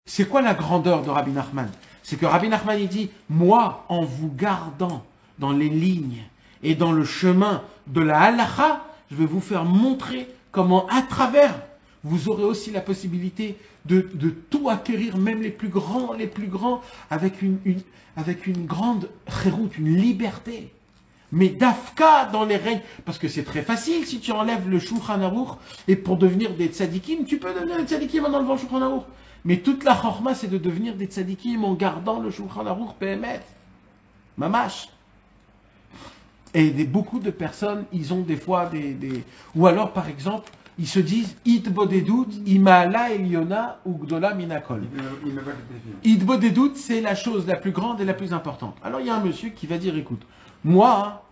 C'est quoi la grandeur de Rabbi Nachman? C'est que Rabbi Nachman, il dit, moi, en vous gardant dans les lignes et dans le chemin de la halacha, je vais vous faire montrer comment, à travers, vous aurez aussi la possibilité de tout acquérir, même les plus grands, avec une grande chéroute, une liberté. Mais d'afka dans les règles, parce que c'est très facile si tu enlèves le Shulchan Aruch, et pour devenir des tzadikim, tu peux devenir des tzadikim en enlevant le Shulchan Aruch. Mais toute la chorma, c'est de devenir des tzadikim en gardant le Shulchan Aruch PMet. Mamash. Et beaucoup de personnes, ils ont des fois ou alors, par exemple, ils se disent Itbodedut, Imala Eliona ou Gdola Minakol. Itbodedut, c'est la chose la plus grande et la plus importante. Alors, il y a un monsieur qui va dire, écoute, moi,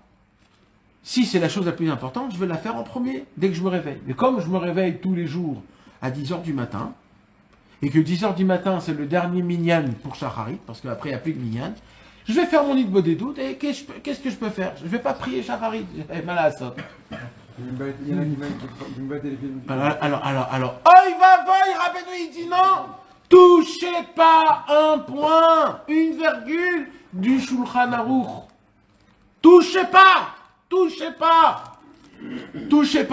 si c'est la chose la plus importante, je vais la faire en premier, dès que je me réveille. Mais comme je me réveille tous les jours à 10h du matin, et que 10h du matin, c'est le dernier minyan pour Shacharit, parce qu'après, il n'y a plus de minyan, je vais faire mon Itbodedut, et qu'est-ce que je peux faire? Je ne vais pas prier Shacharit, j'ai mal à ça. Alors, oh, il va, Rabbeinu, il dit non, touchez pas un point, une virgule du Shulchan Aruch. Touchez pas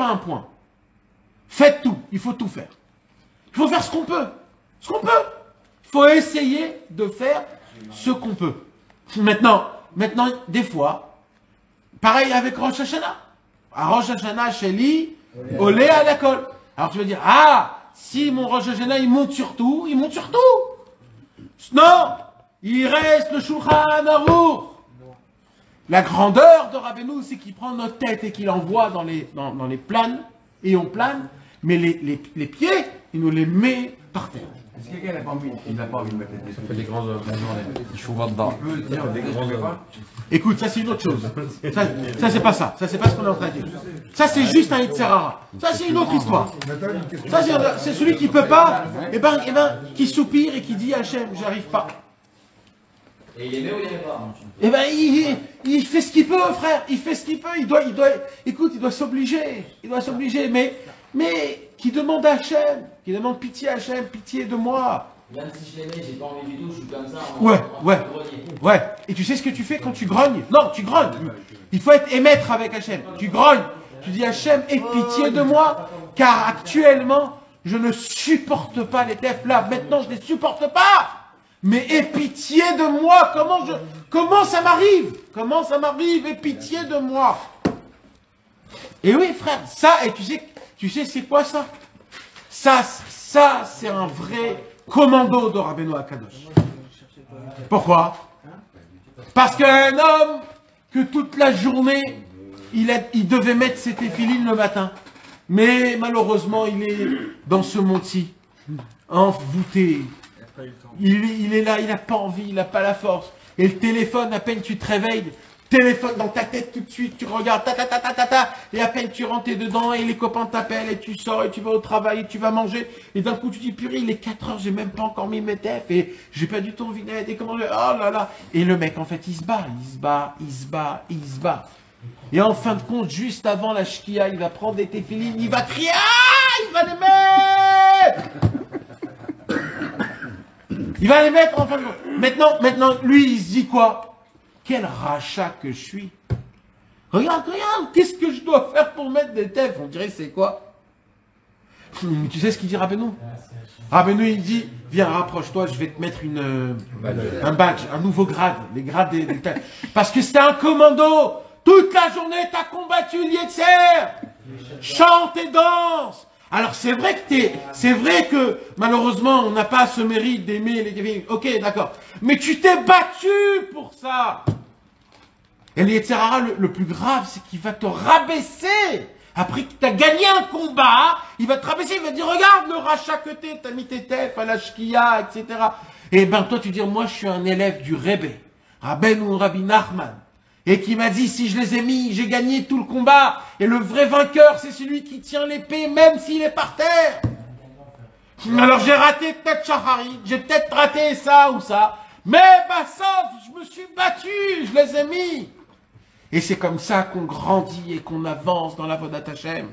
un point. Faites tout, il faut tout faire. Il faut faire ce qu'on peut. Il faut essayer de faire ce qu'on peut. Maintenant, des fois, pareil avec Rosh Hashanah. À Rosh Hashanah, Sheli, olé à l'école. Alors tu vas dire, si mon Rosh Hashanah, il monte sur tout. Non, il reste le Shulchan Aruch. La grandeur de Rabbeinu, c'est qu'il prend notre tête et qu'il envoie dans les planes, et on plane, mais les pieds, il nous les met par terre. Est-ce que quelqu'un n'a pas envie de mettre les pieds? Ça fait des grandes journées. Il faut voir dedans. Tu peux dire des grands repas? Écoute, ça c'est une autre chose. Ça c'est pas ça. Ça c'est pas ce qu'on est en train de dire. Ça c'est juste un Yitzhara. Ça c'est une autre histoire. Ça c'est celui qui peut pas, qui soupire et qui dit Hachem, j'arrive pas. Et il aimait ou il aimait pas? Il fait ce qu'il peut, frère. Il fait ce qu'il peut. Il doit s'obliger. Mais qui demande à Hachem, qui demande pitié à Hachem, pitié de moi. Même si je l'aimais, j'ai pas envie du tout, je suis comme ça. Ouais. Et tu sais ce que tu fais quand tu grognes? Non, tu grognes. Il faut être émettre avec Hachem. Tu grognes. Tu dis Hachem, aie pitié de moi, car actuellement, je ne supporte pas les teufs là. Maintenant, je ne les supporte pas. Mais aie pitié de moi. Comment ça m'arrive? Aie pitié de moi. Et oui, frère, ça, et tu sais c'est quoi ça? Ça, c'est un vrai commando de Rabbeinu Akadosh. Pourquoi? Parce qu'un homme que toute la journée, il devait mettre ses téphilines le matin. Mais malheureusement, il est dans ce monde-ci, envoûté. Il est là, il n'a pas envie, il n'a pas la force. Et le téléphone, à peine tu te réveilles, téléphone dans ta tête tout de suite, tu regardes, et à peine tu rentres dedans, et les copains t'appellent, et tu sors, et tu vas au travail, et tu vas manger, et d'un coup tu dis, purée, il est 4h, j'ai même pas encore mis mes tefs, et j'ai pas du tout envie d'être, et comment oh là là. Et le mec, en fait, il se bat. Et en fin de compte, juste avant la shkia, il va prendre des téphilines, il va crier, il va les mettre. Il va les mettre en fin de compte. Maintenant, lui, il se dit quoi? Quel rachat que je suis. Regarde, qu'est-ce que je dois faire pour mettre des tefs? On dirait c'est quoi? Tu sais ce qu'il dit Rabbeinu? Rabbeinu, il dit, viens, rapproche-toi, je vais te mettre un badge, un nouveau grade, les grades des tefs. Parce que c'est un commando. Toute la journée, t'as combattu l'Yetzer. Chante et danse. Alors c'est vrai que malheureusement on n'a pas ce mérite d'aimer les divins. Ok, d'accord. Mais tu t'es battu pour ça. Et le Yetzer Hara, le plus grave, c'est qu'il va te rabaisser. Après que tu as gagné un combat, il va te rabaisser, il va te dire regarde le rachat que t'as mis tes tefs à la shkia, etc. Et ben toi tu dis moi je suis un élève du Rebbe, Rabbi Nachman. Et qui m'a dit, si je les ai mis, j'ai gagné tout le combat. Et le vrai vainqueur, c'est celui qui tient l'épée, même s'il est par terre. Alors j'ai raté peut-être Shacharit, j'ai peut-être raté ça ou ça. Mais sauf, je me suis battu, je les ai mis. Et c'est comme ça qu'on grandit et qu'on avance dans la Vodat Hashem.